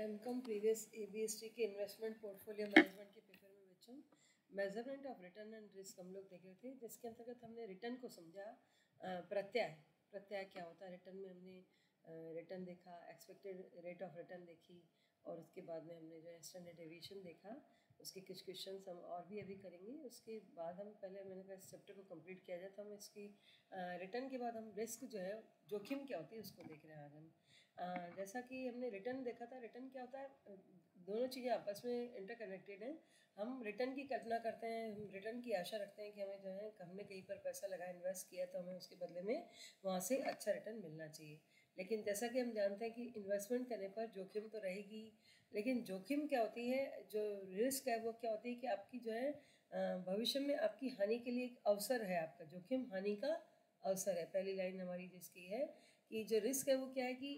MCom previous एबीएसटी के investment portfolio management के paper में बच्चों measurement of return and risk हम लोग देख रहे थे, जिसके अंतर्गत हमने रिटर्न को समझा। प्रत्यय क्या होता है रिटर्न में, हमने रिटर्न देखा, एक्सपेक्टेड रेट ऑफ रिटर्न देखी, और उसके बाद में हमने जो है स्टैंडर्ड डेविएशन देखा। उसके कुछ क्वेश्चंस हम और भी अभी करेंगे। उसके बाद हम पहले मैंने कहा इस चैप्टर को कंप्लीट किया जाए, तो हम इसकी रिटर्न के बाद हम रिस्क जो है, जोखिम क्या होती है, उसको देख रहे हैं आज हम। जैसा कि हमने रिटर्न देखा था, रिटर्न क्या होता है, दोनों चीज़ें आपस में इंटरकनेक्टेड हैं। हम रिटर्न की कल्पना करते हैं, हम रिटर्न की आशा रखते हैं कि हमें जो है, हमने कहीं पर पैसा लगा, इन्वेस्ट किया, तो हमें उसके बदले में वहाँ से अच्छा रिटर्न मिलना चाहिए। लेकिन जैसा कि हम जानते हैं कि इन्वेस्टमेंट करने पर जोखिम तो रहेगी, लेकिन जोखिम क्या होती है, जो रिस्क है वो क्या होती है कि आपकी जो है भविष्य में आपकी हानि के लिए एक अवसर है। आपका जोखिम हानि का अवसर है। पहली लाइन हमारी जिसकी है कि जो रिस्क है वो क्या है कि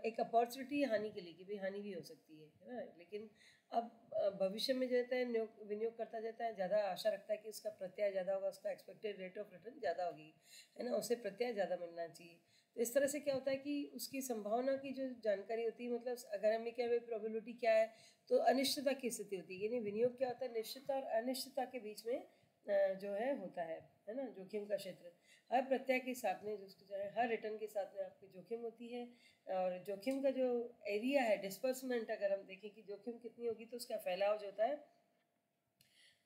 एक अपॉर्चुनिटी है हानि के लिए, कि भाई हानि भी हो सकती है ना। लेकिन अब भविष्य में जो होता है विनियोग करता जाता है, ज़्यादा आशा रखता है कि उसका प्रत्यय ज़्यादा होगा, उसका एक्सपेक्टेड रेट ऑफ रिटर्न ज़्यादा होगी, है ना, उसे प्रत्यय ज़्यादा मिलना चाहिए। तो इस तरह से क्या होता है कि उसकी संभावना की जो जानकारी होती है, मतलब अगर हमें क्या है प्रोबेबिलिटी क्या है, तो अनिश्चितता की स्थिति होती है। यानी विनियोग क्या होता है, निश्चितता और अनिश्चितता के बीच में जो है होता है ना, जोखिम का क्षेत्र। हर प्रत्यय के साथ में जो है, हर रिटर्न के साथ में आपकी जोखिम होती है। और जोखिम का जो एरिया है, डिस्पर्समेंट, अगर हम देखें कि जोखिम कितनी होगी, तो उसका फैलाव जो होता है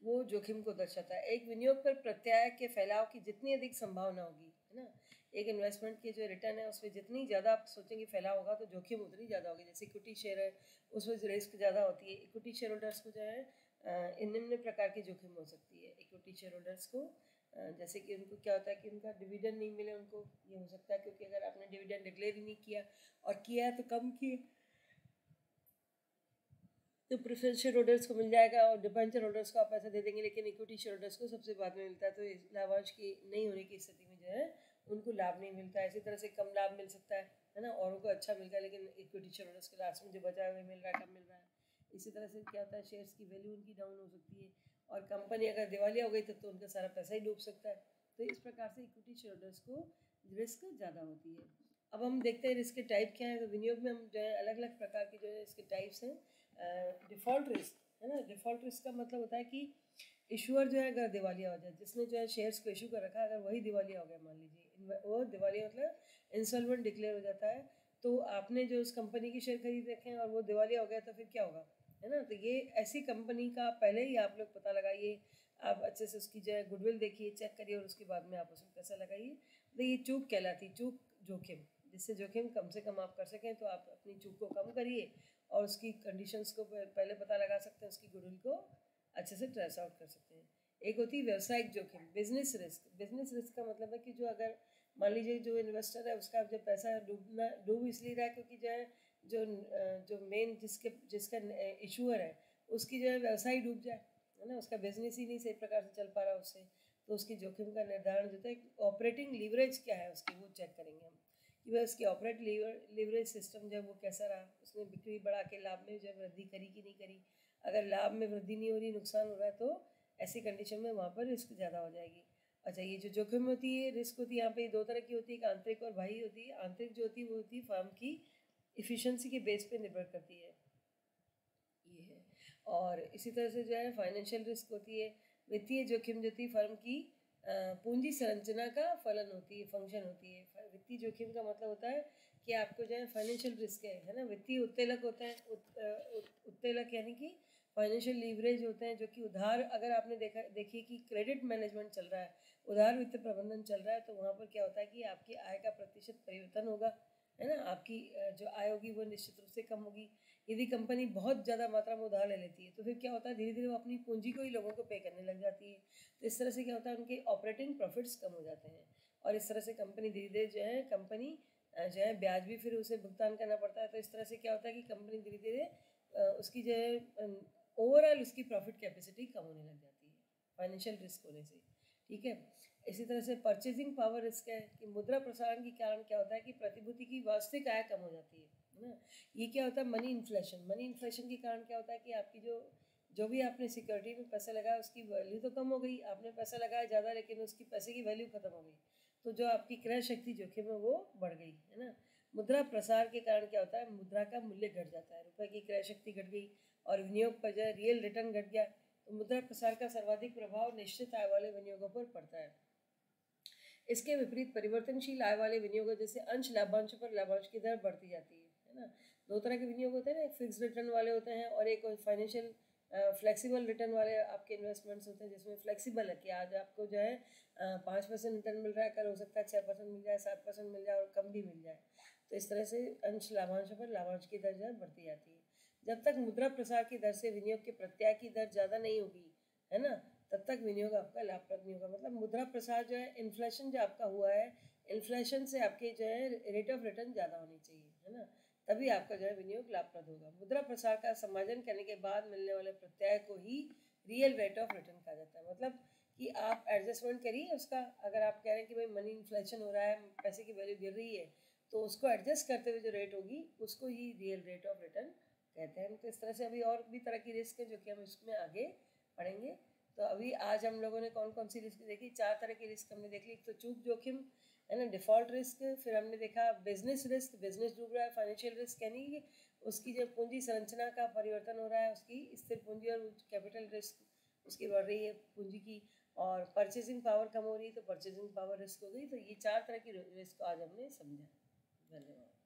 वो जोखिम को दर्शाता है। एक विनियोग पर प्रत्यय के फैलाव की जितनी अधिक संभावना होगी, है ना, एक इन्वेस्टमेंट की जो रिटर्न है उसमें जितनी ज़्यादा आप सोचेंगे फैलाव होगा, तो जोखिम उतनी ज़्यादा होगी। जैसे इक्विटी शेयर है, उसमें रिस्क ज़्यादा होती है। इक्विटी शेयर होल्डर्स को जो है निम्न प्रकार की जोखिम हो सकती है। इक्विटी शेयर होल्डर्स को जैसे कि उनको क्या होता है कि उनका डिविडेंड नहीं मिले, उनको ये हो सकता है, क्योंकि अगर आपने डिविडेंड डिक्लेयर ही नहीं किया और किया है तो कम किए, तो प्रेफरेंस शेयर होल्डर्स को मिल जाएगा और डिबेंचर होल्डर्स को आप पैसा दे देंगे, लेकिन इक्विटी शेयर होल्डर्स को सबसे बाद में मिलता है। तो लाभांश की नहीं होने की स्थिति में जो है उनको लाभ नहीं मिलता है। इसी तरह से कम लाभ मिल सकता है ना, औरों को अच्छा मिल रहा है, लेकिन इक्विटी शेयर होल्डर्स के लास्ट में जो बचा हुआ मिल रहा है, कम मिल रहा है। इसी तरह से क्या होता है, शेयर्स की वैल्यू उनकी डाउन हो सकती है, और कंपनी अगर दिवालिया हो गई तो उनका सारा पैसा ही डूब सकता है। तो इस प्रकार से इक्विटी शेयर होल्डर्स को रिस्क ज़्यादा होती है। अब हम देखते हैं रिस्क के टाइप क्या है। तो विनियोग में हम जो है अलग अलग प्रकार के जो है इसके टाइप्स हैं। डिफ़ॉल्ट रिस्क, है ना, डिफ़ॉल्ट रिस्क का मतलब होता है कि इशूअर जो है अगर दिवालिया हो जाए, जिसने जो है शेयर्स को इशू कर रखा है, अगर वही दिवालिया हो गया, मान लीजिए वो दिवालिया मतलब इंसॉल्वेंट डिक्लेयर हो जाता है, तो आपने जो उस कंपनी के शेयर खरीद रखे हैं और वो दिवालिया हो गया, तो फिर क्या होगा, है ना। तो ये ऐसी कंपनी का पहले ही आप लोग पता लगाइए, आप अच्छे से उसकी जो है गुडविल देखिए, चेक करिए, और उसके बाद में आप उसमें पैसा लगाइए। तो ये चूक कहलाती, चूक जोखिम, जिससे जोखिम कम से कम आप कर सकें, तो आप अपनी चूक को कम करिए और उसकी कंडीशंस को पहले पता लगा सकते हैं, उसकी गुडविल को अच्छे से ट्रेस आउट कर सकते हैं। एक होती है व्यवसायिक जोखिम, बिजनेस रिस्क। बिजनेस रिस्क का मतलब है कि जो अगर मान लीजिए जो इन्वेस्टर है उसका जब पैसा डूब इसलिए रहा है क्योंकि जो है जो मेन जिसका इशूअर है उसकी जो है व्यवसाय डूब जाए, है ना, उसका बिजनेस ही नहीं सही प्रकार से चल पा रहा उससे, तो उसकी जोखिम का निर्धारण जो है ऑपरेटिंग लीवरेज क्या है उसकी, वो चेक करेंगे हम कि वह उसकी ऑपरेट लीवरेज सिस्टम जो है वो कैसा रहा, उसने बिक्री बढ़ा के लाभ में जो है वृद्धि करी कि नहीं करी। अगर लाभ में वृद्धि नहीं हो रही, नुकसान हो रहा है, तो ऐसी कंडीशन में वहाँ पर रिस्क ज़्यादा हो जाएगी। अच्छा, ये जो जोखिम होती है, रिस्क होती है, यहाँ पे दो तरह की होती है, एक आंतरिक और बाह्य होती है। आंतरिक जो होती है वो होती है फर्म की इफ़िशेंसी के बेस पे निर्भर करती है, ये है। और इसी तरह से जो है फाइनेंशियल रिस्क होती है। वित्तीय जोखिम जो होती है फर्म की पूंजी संरचना का फलन होती है, फंक्शन होती है। वित्तीय जोखिम का मतलब होता है कि आपको जो है फाइनेंशियल रिस्क है ना। वित्तीय उत्तेलक होते हैं, उत्तेलक यानी कि फाइनेंशियल लीवरेज होते हैं, जो कि उधार, अगर आपने देखिए कि क्रेडिट मैनेजमेंट चल रहा है, उधार वित्त प्रबंधन चल रहा है, तो वहाँ पर क्या होता है कि आपकी आय का प्रतिशत परिवर्तन होगा, है ना, आपकी जो आय होगी वो निश्चित रूप से कम होगी। यदि कंपनी बहुत ज़्यादा मात्रा में उधार ले लेती है, तो फिर क्या होता है, धीरे धीरे वो अपनी पूंजी को ही लोगों को पे करने लग जाती है। तो इस तरह से क्या होता है, उनके ऑपरेटिंग प्रॉफिट्स कम हो जाते हैं, और इस तरह से कंपनी धीरे धीरे जो है जो है ब्याज भी फिर उसे भुगतान करना पड़ता है। तो इस तरह से क्या होता है कि कंपनी धीरे धीरे उसकी जो है ओवरऑल उसकी प्रॉफिट कैपेसिटी कम होने लग जाती है, फाइनेंशियल रिस्क होने से। ठीक है। इसी तरह से परचेजिंग पावर रिस्क है कि मुद्रा प्रसारण के कारण क्या होता है कि प्रतिभूति की वास्तविक आय कम हो जाती है ना। ये क्या होता है, मनी इन्फ्लेशन। मनी इन्फ्लेशन के कारण क्या होता है कि आपकी जो भी आपने सिक्योरिटी में पैसा लगाया उसकी वैल्यू तो कम हो गई, आपने पैसा लगाया ज़्यादा लेकिन उसकी पैसे की वैल्यू खत्म हो गई, तो जो आपकी क्रय शक्ति जोखिम है वो बढ़ गई, है ना। मुद्रा प्रसार के कारण क्या होता है, मुद्रा का मूल्य घट जाता है, रुपए की क्रय शक्ति घट गई और विनियोग पर जो है रियल रिटर्न घट गया, तो मुद्रा प्रसार का सर्वाधिक प्रभाव निश्चित आय वाले विनियोगों पर पड़ता है। इसके विपरीत परिवर्तनशील आय वाले विनियोगों जैसे अंश लाभांश पर लाभांश की दर बढ़ती जाती है ना। दो तरह के विनियोग होते हैं ना, एक फिक्स रिटर्न वाले होते हैं और एक फाइनेंशियल फ्लेक्सिबल रिटर्न वाले आपके इन्वेस्टमेंट्स होते हैं, जिसमें फ्लेक्सिबल है कि आज आपको जो है 5% रिटर्न मिल रहा है, कल हो सकता है 6% मिल जाए, 7% मिल जाए और कम भी मिल जाए। तो इस तरह से अंश लाभांश पर लाभांश की दर जो है बढ़ती जाती है। जब तक मुद्रा प्रसार की दर से विनियोग के प्रत्याय की दर ज़्यादा नहीं होगी, है ना, तब तक विनियोग आपका लाभप्रद नहीं होगा। मतलब मुद्रा प्रसार जो है, इन्फ्लेशन जो आपका हुआ है, इन्फ्लेशन से आपके जो है रेट ऑफ रिटर्न ज़्यादा होनी चाहिए, है ना, तभी आपका जो है विनियोग लाभप्रद होगा। मुद्रा प्रसार का समायोजन करने के बाद मिलने वाले प्रत्याय को ही रियल रेट ऑफ रिटर्न कहा जाता है। मतलब कि आप एडजस्टमेंट करिए उसका, अगर आप कह रहे हैं कि भाई मनी इन्फ्लेशन हो रहा है, पैसे की वैल्यू गिर रही है, तो उसको एडजस्ट करते हुए जो रेट होगी उसको ही रियल रेट ऑफ रिटर्न कहते हैं। तो इस तरह से अभी और भी तरह की रिस्क है जो कि हम इसमें आगे पढ़ेंगे। तो अभी आज हम लोगों ने कौन कौन सी रिस्क देखी, 4 तरह की रिस्क हमने देख ली। तो चूक जोखिम, है ना, डिफ़ॉल्ट रिस्क, फिर हमने देखा बिजनेस रिस्क, बिजनेस डूब रहा है, फाइनेंशियल रिस्क यानी कि उसकी जो पूंजी संरचना का परिवर्तन हो रहा है, उसकी स्थिर पूंजी और कैपिटल रिस्क उसकी बढ़ रही है पूंजी की, और परचेजिंग पावर कम हो रही है तो परचेजिंग पावर रिस्क हो गई। तो ये 4 तरह की रिस्क आज हमने समझा। धन्यवाद।